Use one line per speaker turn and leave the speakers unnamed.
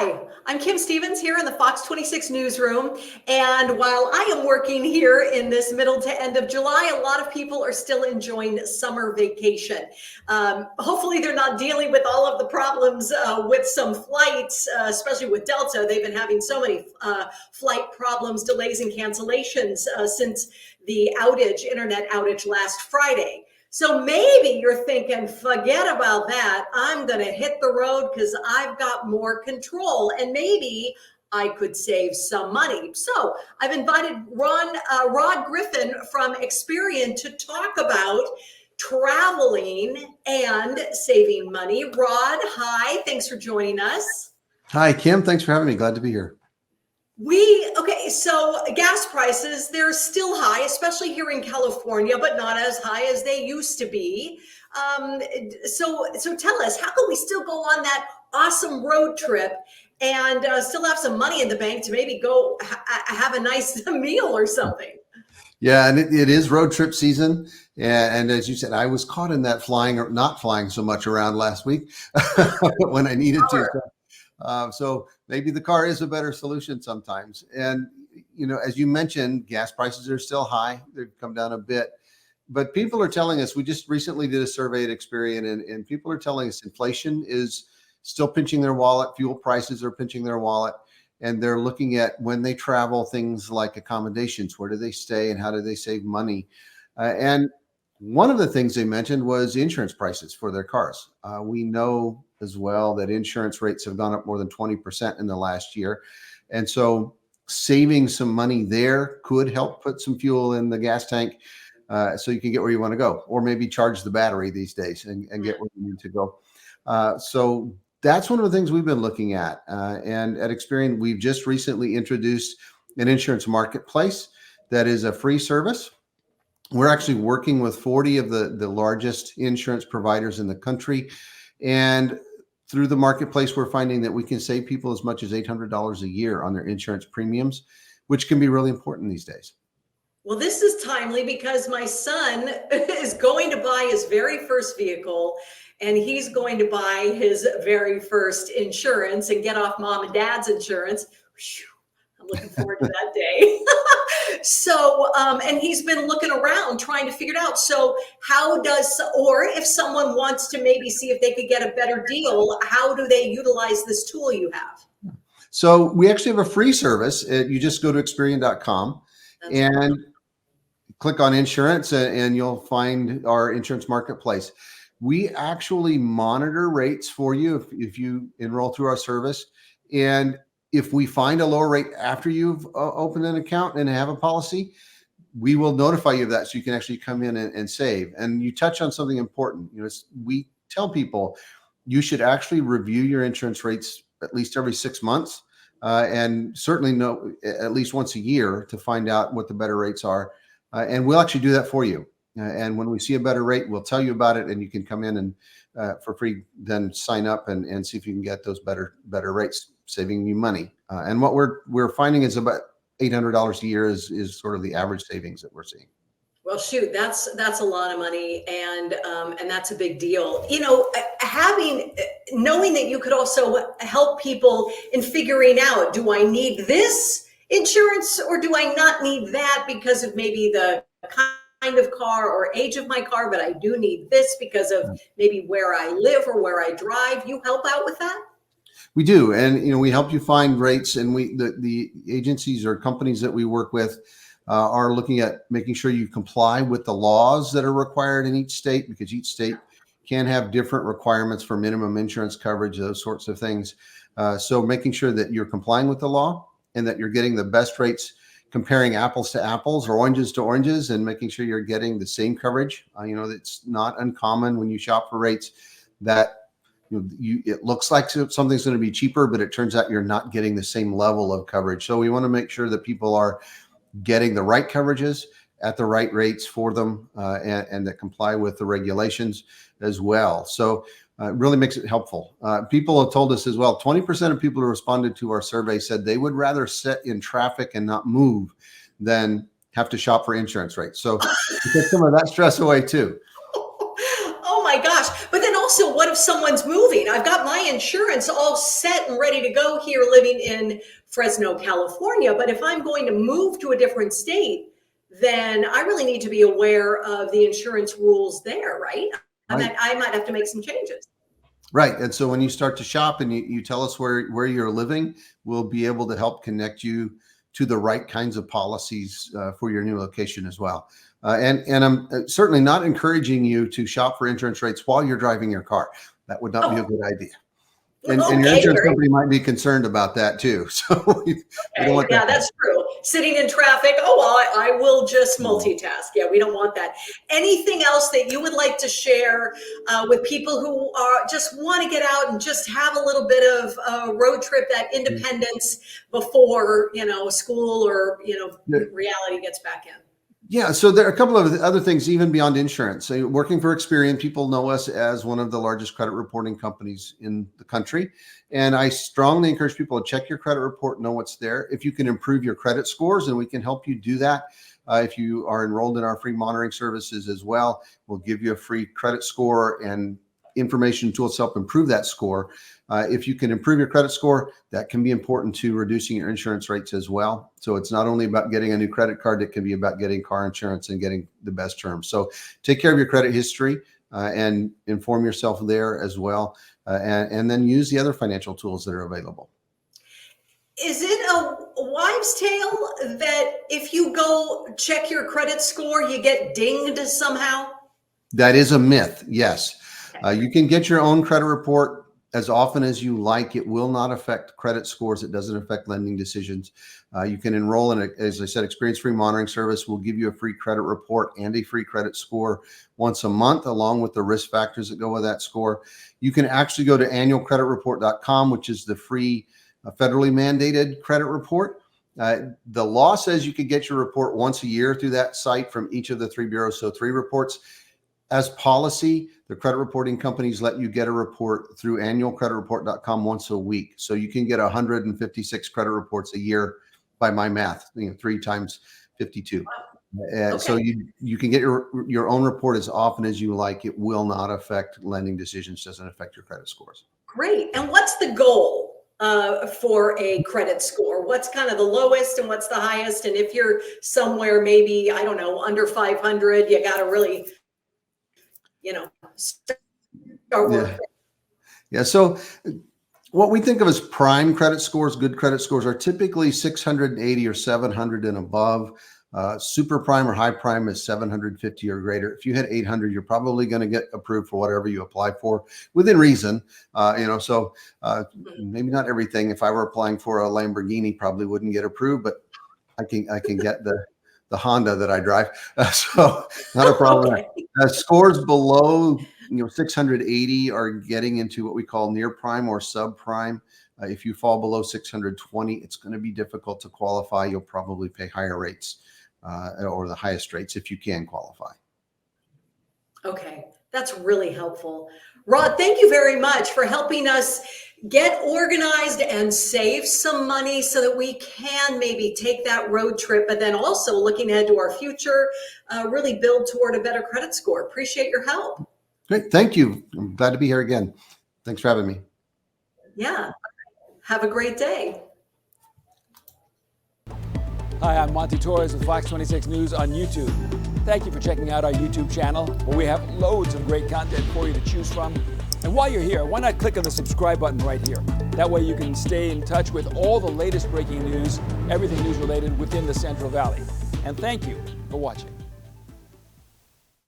Hi, I'm Kim Stevens here in the Fox 26 newsroom. And while I am working here in this middle to end of July, a lot of people are still enjoying summer vacation. Hopefully, they're not dealing with all of the problems with some flights, especially with Delta. They've been having so many flight problems, delays, and cancellations since the internet outage last Friday. So maybe you're thinking, forget about that. I'm going to hit the road because I've got more control and maybe I could save some money. So I've invited Rod Griffin from Experian to talk about traveling and saving money. Rod, hi. Thanks for joining us.
Hi, Kim. Thanks for having me. Glad to be here.
So gas prices, they're still high, especially here in California, but not as high as they used to be. So tell us, how can we still go on that awesome road trip and still have some money in the bank to maybe go have a nice meal or something?
Yeah, and it is road trip season. And as you said, I was caught in that flying or not flying so much around last week when I needed to. So maybe the car is a better solution sometimes. And, as you mentioned, gas prices are still high. They've come down a bit. But people are telling us, we just recently did a survey at Experian, and people are telling us inflation is still pinching their wallet. Fuel prices are pinching their wallet. And they're looking at when they travel, things like accommodations. Where do they stay and how do they save money? And one of the things they mentioned was insurance prices for their cars. We know as well that insurance rates have gone up more than 20% in the last year. And so saving some money there could help put some fuel in the gas tank so you can get where you want to go, or maybe charge the battery these days and get where you need to go. So that's one of the things we've been looking at. And at Experian, we've just recently introduced an insurance marketplace that is a free service. We're actually working with 40 of the largest insurance providers in the country. And through the marketplace, we're finding that we can save people as much as $800 a year on their insurance premiums, which can be really important these days.
Well, this is timely because my son is going to buy his very first vehicle, and he's going to buy his very first insurance and get off mom and dad's insurance. Whew, I'm looking forward to that day. And he's been looking around trying to figure it out. So or if someone wants to maybe see if they could get a better deal, how do they utilize this tool you have?
So we actually have a free service. You just go to Experian.com and click on insurance and you'll find our insurance marketplace. We actually monitor rates for you if you enroll through our service. And if we find a lower rate after you've opened an account and have a policy, we will notify you of that so you can actually come in and save. And you touch on something important. We tell people you should actually review your insurance rates at least every 6 months and certainly know at least once a year to find out what the better rates are. And we'll actually do that for you. And when we see a better rate, we'll tell you about it, and you can come in and for free, then sign up and see if you can get those better rates, saving you money. And what we're finding is about $800 a year is sort of the average savings that we're seeing.
Well, shoot, that's a lot of money, and that's a big deal. Knowing that you could also help people in figuring out, do I need this insurance or do I not need that because of maybe the kind of car or age of my car, but I do need this because of maybe where I live or where I drive. You help out with that?
We do. And, we help you find rates, and the agencies or companies that we work with are looking at making sure you comply with the laws that are required in each state, because each state can have different requirements for minimum insurance coverage, those sorts of things. So making sure that you're complying with the law and that you're getting the best rates, comparing apples to apples or oranges to oranges, and making sure you're getting the same coverage. It's not uncommon when you shop for rates that it looks like something's going to be cheaper, but it turns out you're not getting the same level of coverage. So we want to make sure that people are getting the right coverages at the right rates for them and that comply with the regulations as well. So it really makes it helpful. People have told us as well, 20% of people who responded to our survey said they would rather sit in traffic and not move than have to shop for insurance rates. So you get some of that stress away too.
Oh my gosh. But then also, what if someone's moving. I've got my insurance all set and ready to go here living in Fresno, California. But if I'm going to move to a different state, then I really need to be aware of the insurance rules there, right?
Right.
I might have to make some changes.
Right. And so when you start to shop and you tell us where you're living, we'll be able to help connect you to the right kinds of policies for your new location as well. And I'm certainly not encouraging you to shop for insurance rates while you're driving your car. That would not be a good idea. And your insurance company might be concerned about that too. So we don't want that.
That's true. Sitting in traffic. Oh, well, I will just multitask. Yeah, we don't want that. Anything else that you would like to share with people who just want to get out and just have a little bit of a road trip, that independence before, school or, reality gets back in?
Yeah, so there are a couple of other things even beyond insurance. So working for Experian, people know us as one of the largest credit reporting companies in the country. And I strongly encourage people to check your credit report, know what's there. If you can improve your credit scores, and we can help you do that. If you are enrolled in our free monitoring services as well, we'll give you a free credit score and information tools to help improve that score. If you can improve your credit score, that can be important to reducing your insurance rates as well. So it's not only about getting a new credit card, it can be about getting car insurance and getting the best terms. So take care of your credit history and inform yourself there as well. And then use the other financial tools that are available.
Is it a wives' tale that if you go check your credit score, you get dinged somehow?
That is a myth, yes. You can get your own credit report as often as you like. It will not affect credit scores. It doesn't affect lending decisions. You can enroll in, as I said, Experience free monitoring service will give you a free credit report and a free credit score once a month, along with the risk factors that go with that score. You can actually go to annualcreditreport.com, which is the free federally mandated credit report. The law says you could get your report once a year through that site from each of the three bureaus, so 3 reports. As policy, the credit reporting companies let you get a report through annualcreditreport.com once a week. So you can get 156 credit reports a year by my math, 3 times 52. So you can get your own report as often as you like. It will not affect lending decisions, doesn't affect your credit scores.
Great. And what's the goal for a credit score? What's kind of the lowest and what's the highest? And if you're somewhere maybe, I don't know, under 500, you got to really start working.
Yeah. So what we think of as prime credit scores, good credit scores, are typically 680 or 700 and above. Super prime or high prime is 750 or greater. If you hit 800, you're probably going to get approved for whatever you apply for within reason. So maybe not everything. If I were applying for a Lamborghini, probably wouldn't get approved, but I can get the Honda that I drive. So not a problem.
Okay.
Scores below 680 are getting into what we call near prime or subprime. If you fall below 620, it's going to be difficult to qualify. You'll probably pay higher rates or the highest rates if you can qualify.
Okay, that's really helpful. Rod, thank you very much for helping us get organized and save some money so that we can maybe take that road trip, but then also looking ahead to our future, really build toward a better credit score. Appreciate your help.
Great. Thank you. I'm glad to be here again. Thanks for having me.
Yeah. Have a great day.
Hi, I'm Monty Torres with Fox 26 News on YouTube. Thank you for checking out our YouTube channel, where we have loads of great content for you to choose from. And while you're here, why not click on the subscribe button right here? That way you can stay in touch with all the latest breaking news, everything news related within the Central Valley. And thank you for watching.